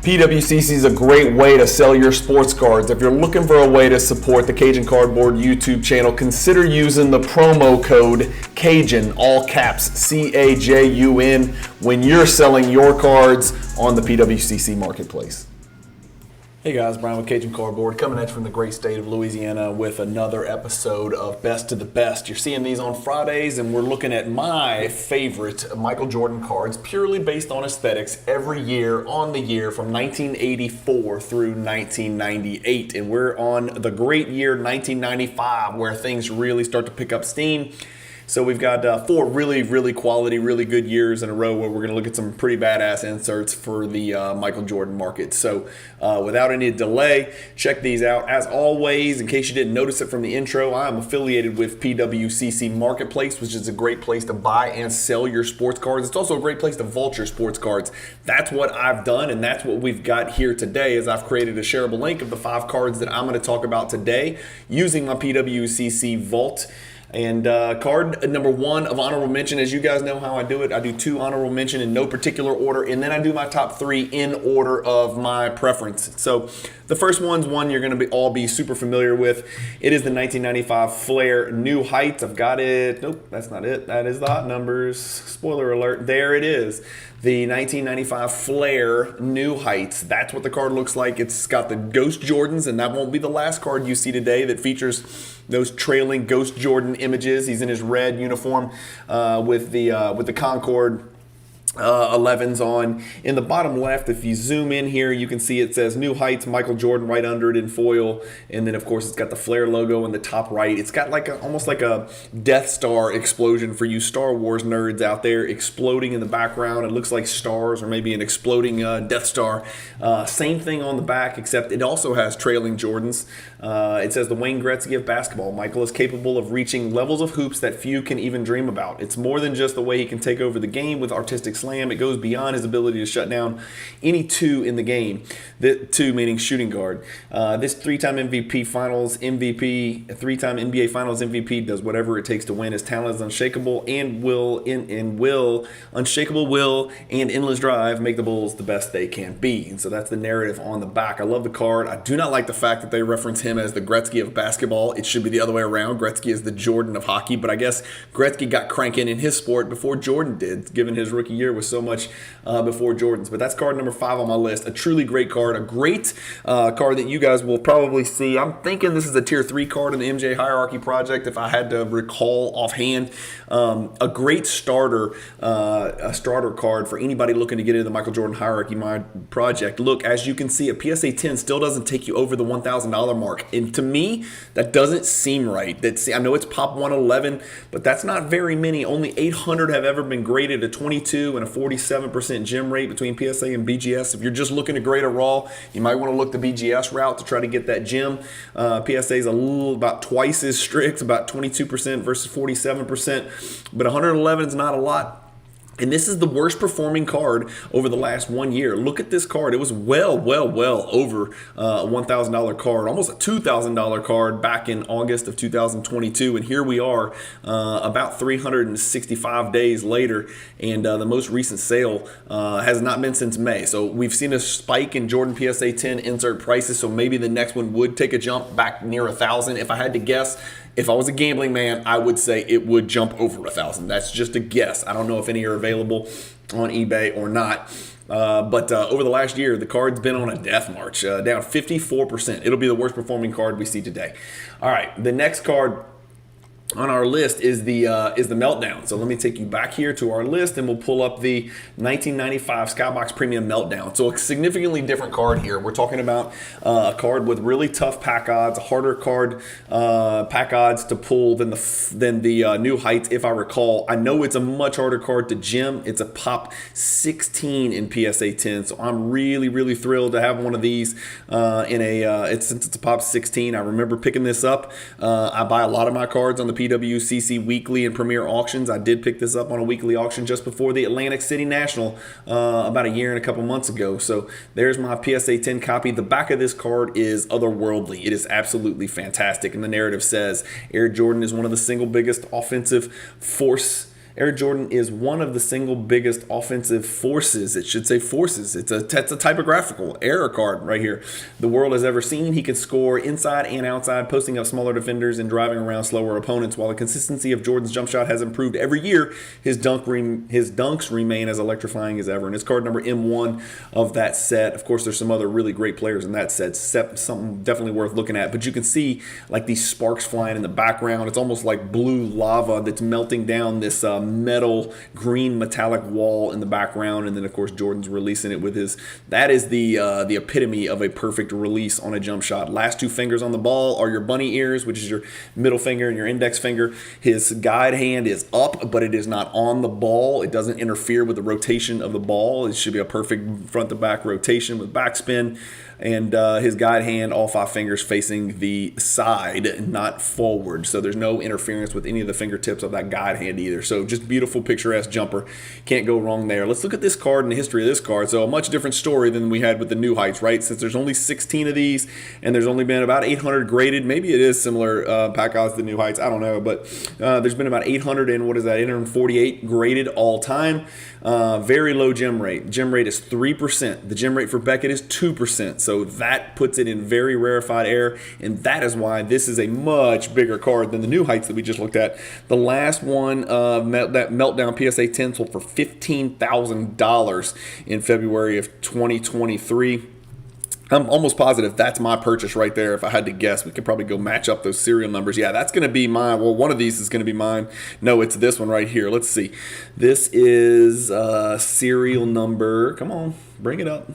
PWCC is a great way to sell your sports cards. If you're looking for a way to support the Cajun Cardboard YouTube channel, consider using the promo code Cajun, all caps, CAJUN, when you're selling your cards on the PWCC marketplace. Hey guys, Brian with Cajun Cardboard coming at you from the great state of Louisiana with another episode of Best of the Best. You're seeing these on Fridays, and we're looking at my favorite Michael Jordan cards purely based on aesthetics every year on the year from 1984 through 1998. And we're on the great year 1995 where things really start to pick up steam. So we've got four really quality, really good years in a row where we're going to look at some pretty badass inserts for the Michael Jordan market. So without any delay, check these out. As always, in case you didn't notice it from the intro, I'm affiliated with PWCC Marketplace, which is a great place to buy and sell your sports cards. It's also a great place to vault your sports cards. That's what I've done, and that's what we've got here today. Is I've created a shareable link of the 5 cards that I'm going to talk about today using my PWCC vault. And card number 1 of honorable mention, as you guys know how I do it, I do 2 honorable mention in no particular order, and then I do my top 3 in order of my preference. So the first one's one you're going to all be super familiar with. It is the 1995 Flair New Heights. I've got it. Nope, that's not it. That is the hot numbers. Spoiler alert. There it is. The 1995 Flair New Heights. That's what the card looks like. It's got the Ghost Jordans, and that won't be the last card you see today that features those trailing Ghost Jordan images. He's in his red uniform with the Concord 11s on. In the bottom left, if you zoom in here, you can see it says New Heights, Michael Jordan right under it in foil. And then, of course, it's got the Flair logo in the top right. It's got like almost like a Death Star explosion for you Star Wars nerds out there, exploding in the background. It looks like stars or maybe an exploding Death Star. Same thing on the back, except it also has trailing Jordans. It says the Wayne Gretzky of basketball. Michael is capable of reaching levels of hoops that few can even dream about. It's more than just the way he can take over the game with artistic slam. It goes beyond his ability to shut down any 2 in the game. The 2 meaning shooting guard. This 3-time MVP Finals MVP, 3-time NBA Finals MVP does whatever it takes to win. His talent is unshakable and unshakable will and endless drive make the Bulls the best they can be. And so that's the narrative on the back. I love the card. I do not like the fact that they reference him as the Gretzky of basketball. It should be the other way around. Gretzky is the Jordan of hockey, but I guess Gretzky got cranking in his sport before Jordan did, given his rookie year was so much before Jordan's. But that's card number 5 on my list. A truly great card. A great card that you guys will probably see. I'm thinking this is a tier 3 card in the MJ Hierarchy Project, if I had to recall offhand. A great starter, a starter card for anybody looking to get into the Michael Jordan Hierarchy Project. Look, as you can see, a PSA 10 still doesn't take you over the $1,000 mark. And to me, that doesn't seem right. I know it's Pop 111, but that's not very many. Only 800 have ever been graded a 22 and a 47% gem rate between PSA and BGS. If you're just looking to grade a raw, you might want to look the BGS route to try to get that gem. PSA is about twice as strict, about 22% versus 47%, but 111 is not a lot. And this is the worst performing card over the last 1 year. Look at this card. It was well over a $1,000 card, almost a $2,000 card back in August of 2022. And here we are about 365 days later. And the most recent sale has not been since May. So we've seen a spike in Jordan PSA 10 insert prices. So maybe the next one would take a jump back near 1,000. If I had to guess, if I was a gambling man, I would say it would jump over 1,000. That's just a guess. I don't know if any are available on eBay or not. But over the last year, the card's been on a death march, down 54%. It'll be the worst performing card we see today. All right, the next card on our list is the Meltdown. So let me take you back here to our list, and we'll pull up the 1995 Skybox Premium Meltdown. So a significantly different card here. We're talking about a card with really tough pack odds, a harder card pack odds to pull than the New Heights, if I recall. I know it's a much harder card to gem. It's a Pop 16 in PSA 10. So I'm really thrilled to have one of these since it's a Pop 16. I remember picking this up. I buy a lot of my cards on the PWCC Weekly and Premier Auctions. I did pick this up on a weekly auction just before the Atlantic City National about a year and a couple months ago. So there's my PSA 10 copy. The back of this card is otherworldly. It is absolutely fantastic. And the narrative says Air Jordan is one of the single biggest offensive force Air Jordan is one of the single biggest offensive forces. It should say forces. It's a typographical error card right here the world has ever seen. He can score inside and outside, posting up smaller defenders and driving around slower opponents. While the consistency of Jordan's jump shot has improved every year, his dunks remain as electrifying as ever. And it's card number M1 of that set. Of course, there's some other really great players in that set. Something definitely worth looking at. But you can see like these sparks flying in the background. It's almost like blue lava that's melting down this metal green metallic wall in the background. And then, of course, Jordan's releasing it with his. That is the epitome of a perfect release on a jump shot. Last two fingers on the ball are your bunny ears, which is your middle finger and your index finger. His guide hand is up, but it is not on the ball. It doesn't interfere with the rotation of the ball. It should be a perfect front to back rotation with backspin. And his guide hand, all five fingers facing the side, not forward. So there's no interference with any of the fingertips of that guide hand either. So just beautiful, picturesque jumper. Can't go wrong there. Let's look at this card and the history of this card. So a much different story than we had with the New Heights, right? Since there's only 16 of these and there's only been about 800 graded. Maybe it is similar pack odds to the New Heights. I don't know. But there's been about 848 graded all time. Very low gem rate. Gem rate is 3%. The gem rate for Beckett is 2%. So that puts it in very rarefied air, and that is why this is a much bigger card than the New Heights that we just looked at. The last one, that Meltdown PSA 10 sold for $15,000 in February of 2023. I'm almost positive that's my purchase right there. If I had to guess, we could probably go match up those serial numbers. Yeah, that's going to be mine. Well, one of these is going to be mine. No, it's this one right here. Let's see. This is serial number. Come on, bring it up.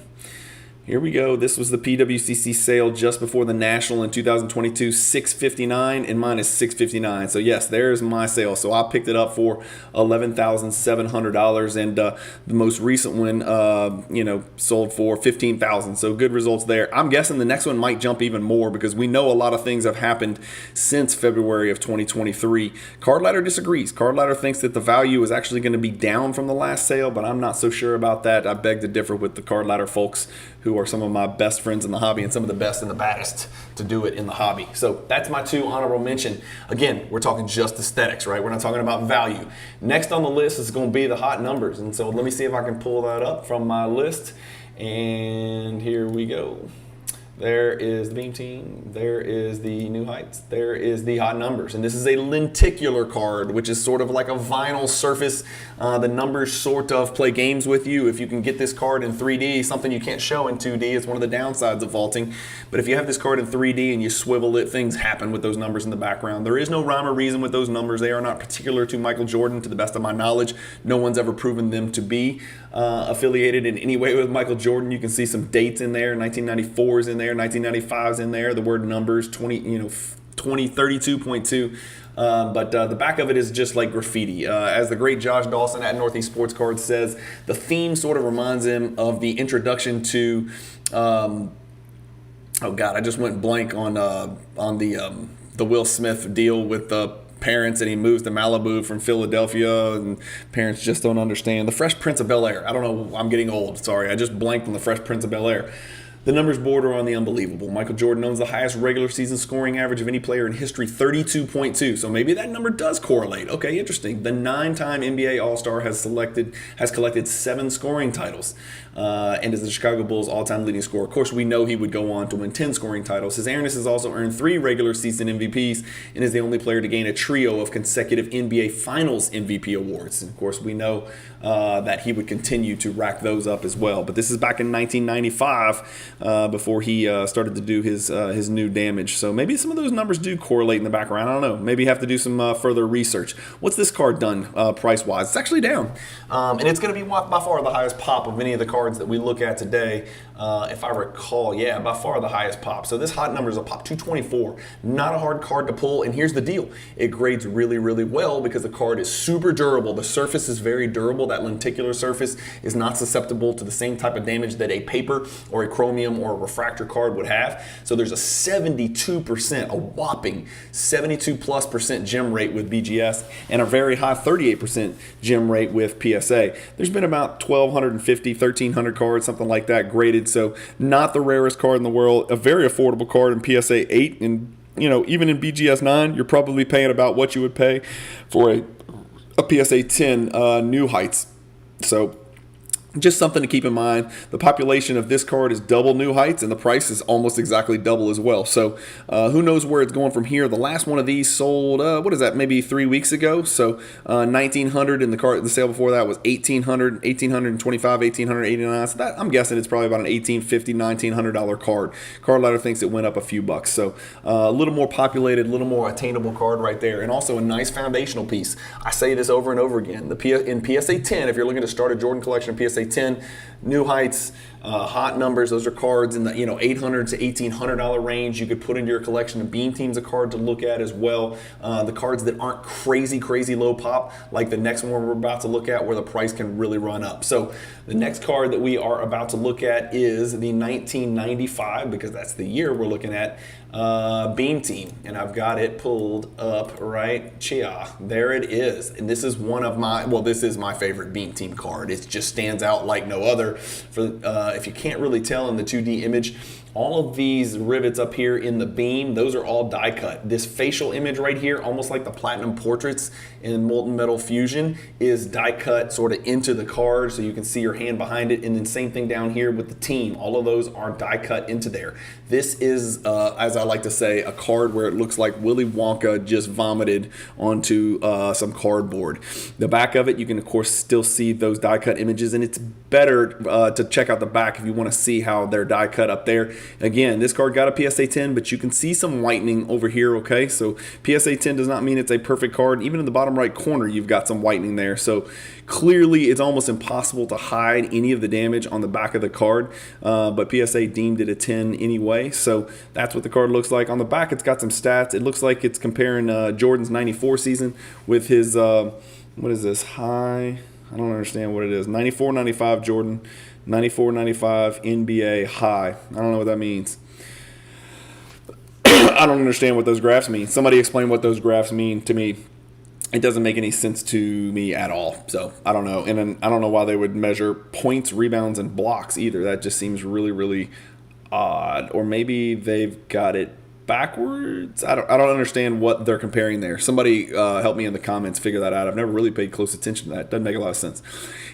Here we go. This was the PWCC sale just before the National in 2022, $659, and mine is $659. So yes, there's my sale. So I picked it up for $11,700, and the most recent one, sold for $15,000. So good results there. I'm guessing the next one might jump even more because we know a lot of things have happened since February of 2023. Card Ladder disagrees. Card Ladder thinks that the value is actually going to be down from the last sale, but I'm not so sure about that. I beg to differ with the Card Ladder folks, who are some of my best friends in the hobby and some of the best and the baddest to do it in the hobby. So that's my two honorable mention. Again, we're talking just aesthetics, right? We're not talking about value. Next on the list is going to be the hot numbers. And so let me see if I can pull that up from my list. And here we go. There is the Beam Team. There is the New Heights. There is the hot numbers. And this is a lenticular card, which is sort of like a vinyl surface. The numbers sort of play games with you. If you can get this card in 3D, something you can't show in 2D, it's one of the downsides of vaulting. But if you have this card in 3D and you swivel it, things happen with those numbers in the background. There is no rhyme or reason with those numbers. They are not particular to Michael Jordan, to the best of my knowledge. No one's ever proven them to be affiliated in any way with Michael Jordan. You can see some dates in there. 1994 is in there. 1995 is in there. The word numbers, 2032.2. But the back of it is just like graffiti. As the great Josh Dawson at Northeast Sports Cards says, the theme sort of reminds him of the introduction to, oh God, I just went blank on the Will Smith deal with the parents, and he moves to Malibu from Philadelphia, and parents just don't understand. The Fresh Prince of Bel-Air. I don't know. I'm getting old. Sorry. I just blanked on the Fresh Prince of Bel-Air. The numbers border on the unbelievable. Michael Jordan owns the highest regular season scoring average of any player in history, 32.2. So maybe that number does correlate. Okay, interesting. The 9-time NBA All-Star has collected 7 scoring titles and is the Chicago Bulls' all-time leading scorer. Of course, we know he would go on to win 10 scoring titles. His Airness has also earned 3 regular season MVPs and is the only player to gain a trio of consecutive NBA Finals MVP awards. And of course, we know that he would continue to rack those up as well. But this is back in 1995. Before he started to do his new damage. So maybe some of those numbers do correlate in the background. I don't know. Maybe you have to do some further research. What's this card done price-wise? It's actually down. And it's going to be by far the highest pop of any of the cards that we look at today. If I recall, yeah, by far the highest pop. So this hot number is a pop 224. Not a hard card to pull. And here's the deal. It grades really, really well because the card is super durable. The surface is very durable. That lenticular surface is not susceptible to the same type of damage that a paper or a chromium or a refractor card would have. So there's a 72%, a whopping 72+% gem rate with BGS and a very high 38% gem rate with PSA. There's been about 1,250, 1,300 cards, something like that graded. So not the rarest card in the world, a very affordable card in PSA 8. And even in BGS 9, you're probably paying about what you would pay for a PSA 10 New Heights. So just something to keep in mind. The population of this card is double New Heights, and the price is almost exactly double as well. So who knows where it's going from here. The last one of these sold, what is that, maybe 3 weeks ago. So $1,900, and the sale before that was $1,800, $1,825, $1,889. So that, I'm guessing it's probably about an $1,850, $1,900 card. Card Ladder thinks it went up a few bucks. So a little more populated, a little more attainable card right there, and also a nice foundational piece. I say this over and over again. In PSA 10, if you're looking to start a Jordan collection of PSA 10, New Heights, hot numbers. Those are cards in the $800 to $1,800 range. You could put into your collection. A Beam Team's a card to look at as well. The cards that aren't crazy low pop, like the next one we're about to look at, where the price can really run up. So the next card that we are about to look at is the 1995, because that's the year we're looking at. Beam Team, and I've got it pulled up right here. There it is, and this is one of my, this is my favorite Beam Team card. It just stands out like no other. For if you can't really tell in the 2D image, all of these rivets up here in the beam, those are all die cut. This facial image right here, almost like the platinum portraits in Molten Metal Fusion, is die cut sort of into the card so you can see your hand behind it. And then same thing down here with the team. All of those are die cut into there. This is, as I like to say, a card where it looks like Willy Wonka just vomited onto some cardboard. The back of it, you can of course still see those die cut images, and it's better to check out the back if you want to see how they're die cut up there. Again, this card got a PSA 10, but you can see some whitening over here, okay? So PSA 10 does not mean it's a perfect card. Even in the bottom right corner, you've got some whitening there. So clearly, it's almost impossible to hide any of the damage on the back of the card, but PSA deemed it a 10 anyway. So that's what the card looks like. On the back, it's got some stats. It looks like it's comparing Jordan's 94 season with his, what is this, high? I don't understand what it is. 94-95 Jordan. 94-95 NBA high. I don't know what that means. I don't understand what those graphs mean. Somebody explain what those graphs mean to me. It doesn't make any sense to me at all. So I don't know. And then I don't know why they would measure points, rebounds, and blocks either. That just seems really odd. Or maybe they've got it backwards. I don't understand what they're comparing there. Somebody help me in the comments figure that out. I've never really paid close attention to that. Doesn't make a lot of sense.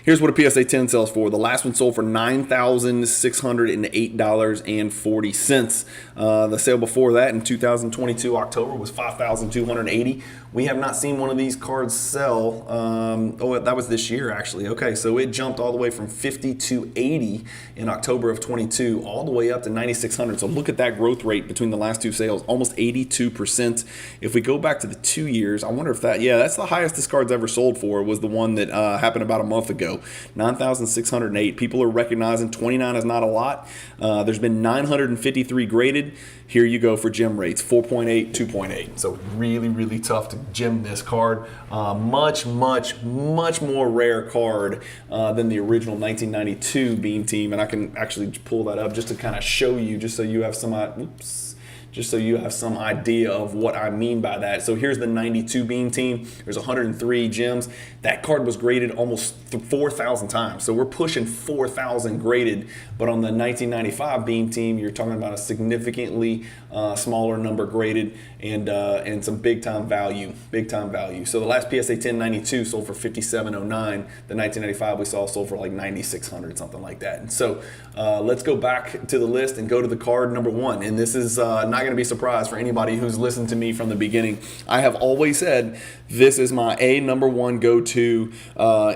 Here's what a PSA 10 sells for. The last one sold for $9,608.40. The sale before that in 2022 October was $5,280. We have not seen one of these cards sell. That was this year actually. Okay, so it jumped all the way from 50 to 80 in October of 22, all the way up to 9,600. So look at that growth rate between the last two sales, almost 82%. If we go back to the 2 years, I wonder if that's the highest this card's ever sold for, was the one that happened about a month ago. 9,608. People are recognizing 29 is not a lot. There's been 953 graded. Here you go for gem rates, 4.8, 2.8. So really tough to gem this card. Much more rare card than the original 1992 Beam Team. And I can actually pull that up just to kind of show you, just so you have some idea of what I mean by that. So here's the 92 Beam Team. There's 103 gems. That card was graded almost 4,000 times. So we're pushing 4,000 graded. But on the 1995 Beam Team, you're talking about a significantly smaller number graded and some big time value. So the last PSA 1092 sold for $57.09. The 1995 we saw sold for like $9,600, something like that. And so let's go back to the list and go to the card number one. And this is not going to be a surprise for anybody who's listened to me from the beginning. I have always said this is my number one go-to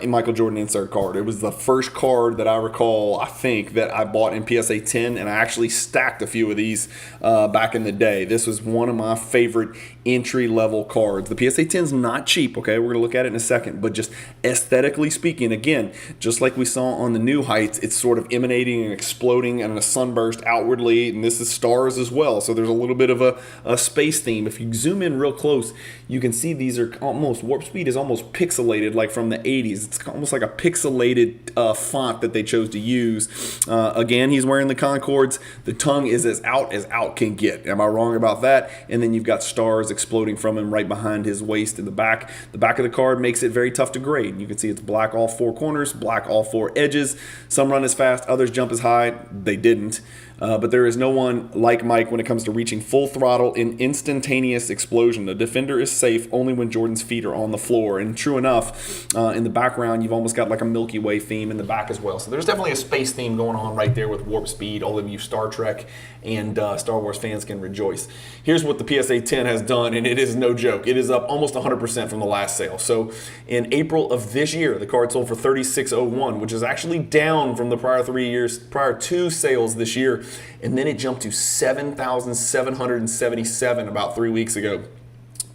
in Michael Jordan insert card. It was the first card that I recall, I think, that I bought in PSA 10, and I actually stacked a few of these back in the day. This was one of my favorite entry-level cards. The PSA 10 is not cheap, okay? We're going to look at it in a second, but just aesthetically speaking, again, just like we saw on the New Heights, it's sort of emanating and exploding and a sunburst outwardly, and this is stars as well, so there's a little bit of a space theme. If you zoom in real close, you can see these are almost, warp speed is almost pixelated, like from the 80s. It's almost like a pixelated font that they chose to use. Again, he's wearing the Concords. The tongue is as out can get. Am I wrong about that? And then you've got stars exploding from him right behind his waist in the back. The back of the card makes it very tough to grade. You can see it's black all four corners, black all four edges. Some run as fast, others jump as high. They didn't. but there is no one like Mike when it comes to reaching full throttle in instantaneous explosion. The defender is safe only when Jordan's feet are on the floor. And true enough, in the background, you've almost got like a Milky Way theme in the back as well. So there's definitely a space theme going on right there with Warp Speed. All of you Star Trek and Star Wars fans can rejoice. Here's what the PSA 10 has done, and it is no joke. It is up almost 100% from the last sale. So in April of this year, the card sold for $36.01, which is actually down from the prior 3 years, prior two sales this year. And then it jumped to $7,777 about 3 weeks ago.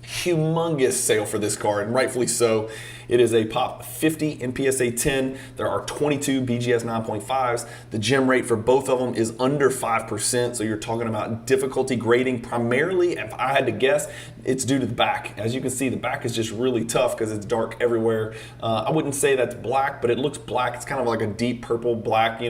Humongous sale for this card, and rightfully so. It is a pop 50 in PSA 10. There are 22 BGS 9.5s. The gem rate for both of them is under 5%, so you're talking about difficulty grading. Primarily, if I had to guess, it's due to the back. As you can see, the back is just really tough because it's dark everywhere. I wouldn't say that's black, but it looks black. It's kind of like a deep purple black,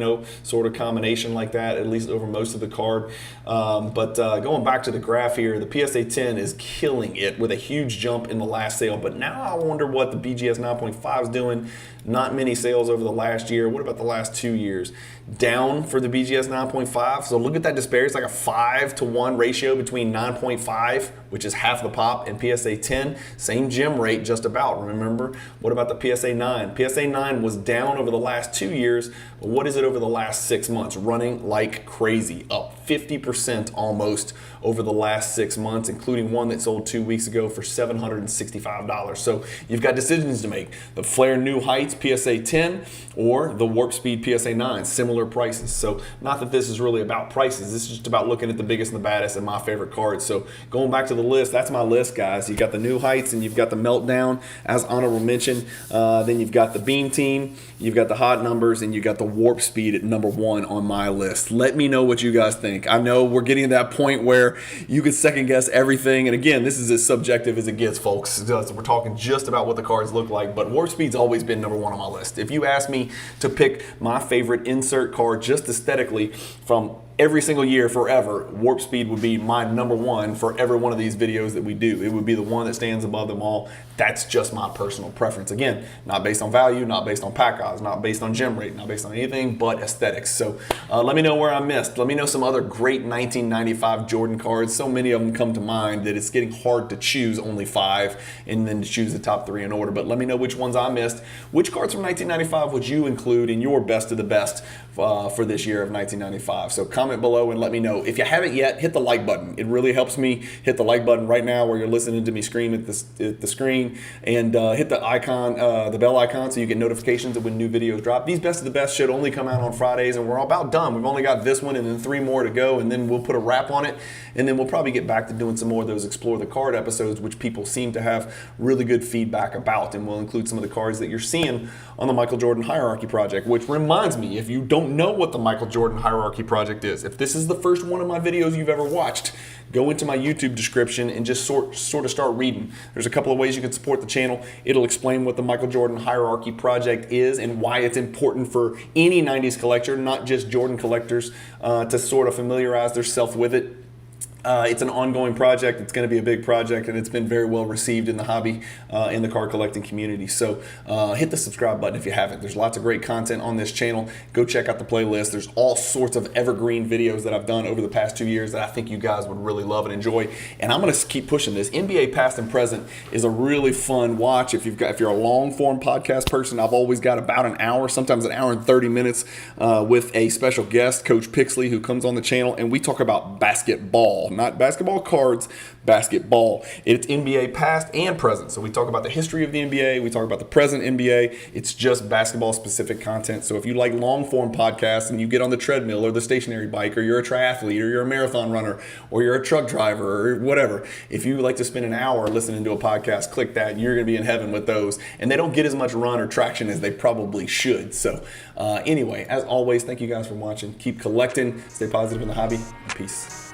sort of combination like that, at least over most of the card. But going back to the graph here, the PSA 10 is killing it with a huge jump in the last sale. But now I wonder what the BGS 9.5 is doing. Not many sales over the last year. What about the last 2 years? Down for the BGS 9.5. So look at that disparity. It's like a 5-to-1 ratio between 9.5, which is half the pop, and PSA 10. Same gem rate, just about. Remember? What about the PSA 9? PSA 9 was down over the last 2 years. But what is it over the last 6 months? Running like crazy. Up 50% almost over the last 6 months, including one that sold 2 weeks ago for $765. So you've got decisions to make. The Flare New Heights PSA 10 or the Warp Speed PSA 9, similar prices. So not that this is really about prices, this is just about looking at the biggest and the baddest and my favorite cards. So going back to the list, that's my list, guys. You got the New Heights and you've got the Meltdown, as honorable mention. Then you've got the Beam Team, you've got the Hot Numbers, and you got the Warp Speed at number 1 on my list. Let me know what you guys think. I know we're getting to that point where you could second guess everything. And again, this is as subjective as it gets, folks. So we're talking just about what the cards look like, but Warp Speed's always been number 1 on my list. If you ask me to pick my favorite insert card just aesthetically from every single year forever, Warp Speed would be my number 1 for every one of these videos that we do. It would be the one that stands above them all. That's just my personal preference. Again, not based on value, not based on pack odds, not based on gem rate, not based on anything but aesthetics. So let me know where I missed. Let me know some other great 1995 Jordan cards. So many of them come to mind that it's getting hard to choose only 5 and then to choose the top 3 in order. But let me know which ones I missed. Which cards from 1995 would you include in your best of the best for this year of 1995? So comment below and let me know. If you haven't yet, hit the like button. It really helps me. Hit the like button right now where you're listening to me scream at the screen, and hit the icon, the bell icon, so you get notifications of when new videos drop. These best of the best should only come out on Fridays, and we're about done. We've only got this one and then 3 more to go, and then we'll put a wrap on it, and then we'll probably get back to doing some more of those Explore the Card episodes, which people seem to have really good feedback about, and we'll include some of the cards that you're seeing on the Michael Jordan Hierarchy Project, which reminds me, if you don't know what the Michael Jordan Hierarchy Project is, if this is the first one of my videos you've ever watched, go into my YouTube description and just sort of start reading. There's a couple of ways you can support the channel. It'll explain what the Michael Jordan Hierarchy Project is and why it's important for any 90s collector, not just Jordan collectors, to sort of familiarize themselves with it. It's an ongoing project. It's going to be a big project, and it's been very well received in the hobby, in the card collecting community. So hit the subscribe button if you haven't. There's lots of great content on this channel. Go check out the playlist. There's all sorts of evergreen videos that I've done over the past 2 years that I think you guys would really love and enjoy. And I'm going to keep pushing this. NBA Past and Present is a really fun watch. If you're a long form podcast person, I've always got about an hour, sometimes an hour and 30 minutes with a special guest, Coach Pixley, who comes on the channel, and we talk about basketball. Not basketball cards, basketball. It's NBA past and present. So we talk about the history of the NBA. We talk about the present NBA. It's just basketball specific content. So if you like long form podcasts and you get on the treadmill or the stationary bike, or you're a triathlete, or you're a marathon runner, or you're a truck driver, or whatever, if you like to spend an hour listening to a podcast, click that. And you're going to be in heaven with those. And they don't get as much run or traction as they probably should. So anyway, as always, thank you guys for watching. Keep collecting. Stay positive in the hobby. Peace.